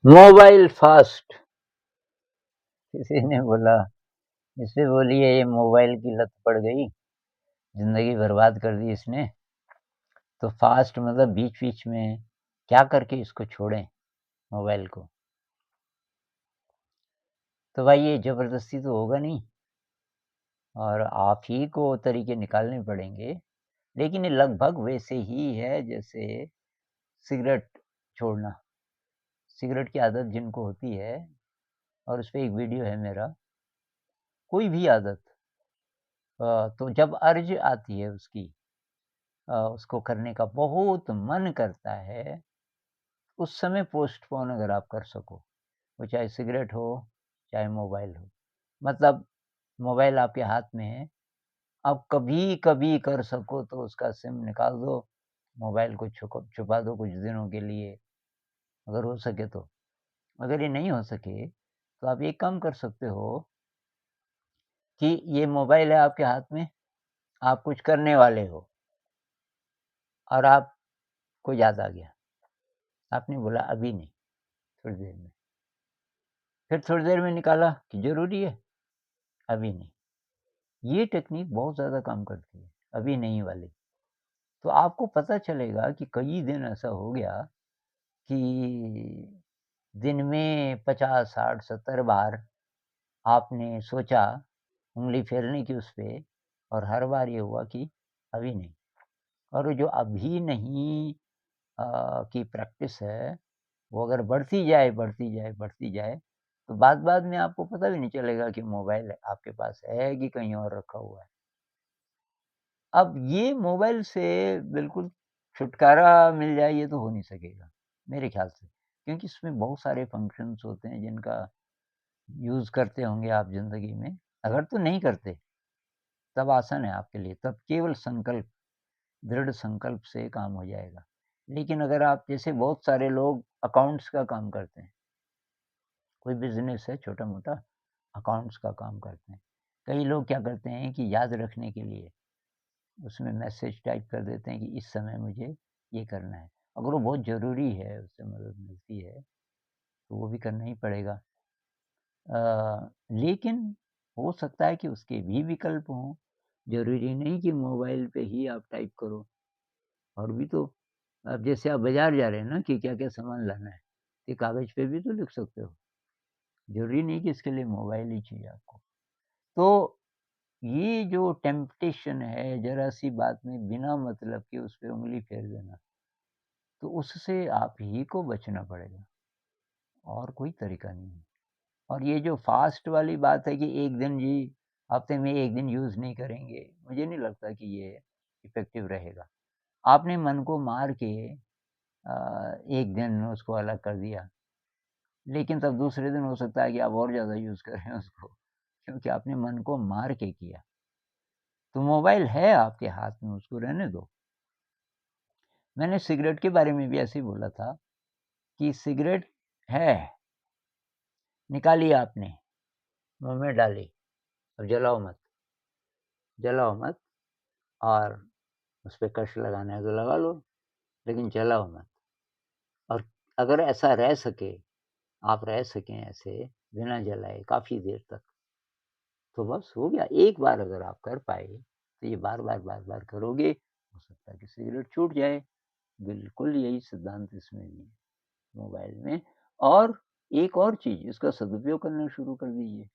Mobile fast. किसी ने बोला, इससे बोलिए ये मोबाइल की लत पड़ गई, ज़िंदगी बर्बाद कर दी इसने। तो फास्ट मतलब बीच-बीच में क्या करके इसको छोड़ें मोबाइल को। तो भाई ये ज़बरदस्ती तो होगा नहीं और आप ही को तरीके निकालने पड़ेंगे। लेकिन ये लगभग वैसे ही है जैसे सिगरेट छोड़ना। सिगरेट की आदत जिनको होती है और उसपे एक वीडियो है मेरा, कोई भी आदत तो जब अर्ज आती है उसकी उसको करने का बहुत मन करता है, उस समय पोस्टपोन अगर आप कर सको, वो चाहे सिगरेट हो, चाहे मोबाइल हो। मतलब मोबाइल आपके हाथ में है, आप कभी-कभी कर सको तो उसका सिम निकाल दो, मोबाइल को छुपा दो कुछ दिनों के लिए, अगर हो सके तो। अगर ये नहीं हो सके, तो आप एक काम कर सकते हो कि ये मोबाइल है आपके हाथ में, आप कुछ करने वाले हो और आपको याद आ गया। आपने बोला अभी नहीं, थोड़ी देर में। फिर थोड़ी देर में निकाला कि ज़रूरी है, अभी नहीं। ये टेक्नीक बहुत ज़्यादा काम करती है, अभी नहीं वाली। तो आपको पता चलेगा कि कई दिन ऐसा हो गया कि दिन में 50, 60, 70 बार आपने सोचा, उँगली फेरने की उस पे और हर बार ये हुआ कि अभी नहीं। और जो अभी नहीं की प्रैक्टिस है, वो अगर बढ़ती जाए, बढ़ती जाए, बढ़ती जाए, तो बाद-बाद में आपको पता भी नहीं चलेगा कि मोबाइल आपके पास है कि कहीं और रखा हुआ है। अब ये मोबाइल से बिल्कुल छुटकारा मिल जाए ये तो हो नहीं सकेगा, मेरे ख़्याल से। क्योंकि इसमें बहुत सारे फ़ंक्शंस होते हैं जिनका यूज़ करते होंगे आप ज़िंदगी में। अगर तो नहीं करते, तब आसान है आपके लिए, तब केवल संकल्प, दृढ़ संकल्प से काम हो जाएगा। लेकिन अगर आप जैसे बहुत सारे लोग अकाउंट्स का काम करते हैं, कोई बिज़नेस है छोटा-मोटा, अकाउंट्स का काम करते हैं। कई लोग क्या करते हैं कि याद रखने के लिए उसमें मैसेज टाइप कर देते हैं कि इस समय मुझे ये करना है। अगर वो बहुत ज़रूरी है, उससे मदद मिलती है, तो वो भी करना ही पड़ेगा। लेकिन हो सकता है कि उसके भी विकल्प हों। ज़रूरी नहीं कि मोबाइल पे ही आप टाइप करो और भी तो अब जैसे आप बाज़ार जा रहे हैं ना कि क्या-क्या सामान लाना है, ये कागज़ पे भी तो लिख सकते हो। ज़रूरी नहीं कि इसके लिए मोबाइल ही चाहिए आपको। तो ये जो टेम्पटेशन है ज़रा-सी बात में बिना मतलब के उस पे उँगली फेर देना, तो उससे आप ही को बचना पड़ेगा और कोई तरीका नहीं है। और ये जो फ़ास्ट वाली बात है कि 1 दिन जी, हफ़्ते में 1 दिन यूज़ नहीं करेंगे, मुझे नहीं लगता कि ये इफ़ेक्टिव रहेगा। आपने मन को मार के 1 दिन उसको अलग कर दिया, लेकिन तब दूसरे दिन हो सकता है कि आप और ज़्यादा यूज़ करें उसको, क्योंकि आपने मन को मार के किया। तो मोबाइल है आपके हाथ में, उसको रहने दो। मैंने सिगरेट के बारे में भी ऐसे ही बोला था कि सिगरेट है, निकाली आपने, मुँह में डाली, अब जलाओ मत और उसपे कश लगाना है तो लगा लो, लेकिन जलाओ मत। और अगर ऐसा रह सके, आप रह सकें ऐसे बिना जलाए काफ़ी देर तक, तो बस हो गया। एक बार अगर आप कर पाए, तो ये बार-बार, बार-बार करोगे, हो सकता है कि सिगरेट छूट जाए। बिल्कुल यही सिद्धांत इसमें भी है, मोबाइल में। और एक और चीज़, इसका सदुपयोग करना शुरू कर दीजिए।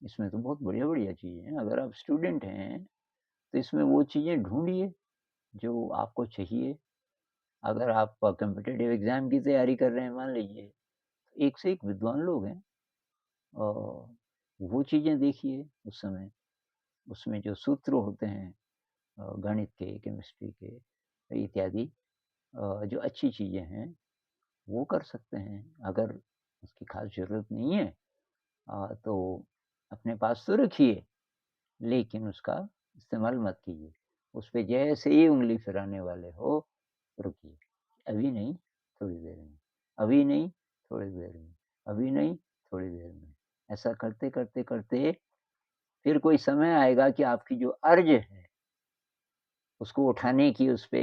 इसमें तो बहुत बढ़िया-बढ़िया चीज़ें हैं। अगर आप स्टूडेंट हैं, तो इसमें वो चीज़ें ढूँढिए जो आपको चाहिए। अगर आप कॉम्पिटिटिव एग्ज़ाम की तैयारी कर रहे हैं मान लीजिए, एक से एक विद्वान लोग हैं वो चीज़ें देखिए उस समय। उसमें जो सूत्र होते हैं गणित के, केमिस्ट्री के इत्यादि जो अच्छी चीज़ें हैं, वो कर सकते हैं। अगर उसकी ख़ास ज़रूरत नहीं है तो अपने पास तो रखिए, लेकिन उसका इस्तेमाल मत कीजिए। उस पे जैसे ही उँगली फिराने वाले हो, रुकिए। अभी नहीं, थोड़ी देर में। अभी नहीं, थोड़ी देर में। अभी नहीं, थोड़ी देर में। ऐसा करते, करते, करते फिर कोई समय आएगा कि आपकी जो अर्ज है, उसको उठाने की, उस पे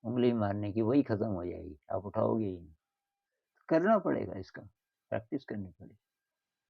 उँगली मारने की, वही खत्म हो जाएगी। आप उठाओगे ही नहीं। करना पड़ेगा इसका, प्रैक्टिस करनी पड़ेगी।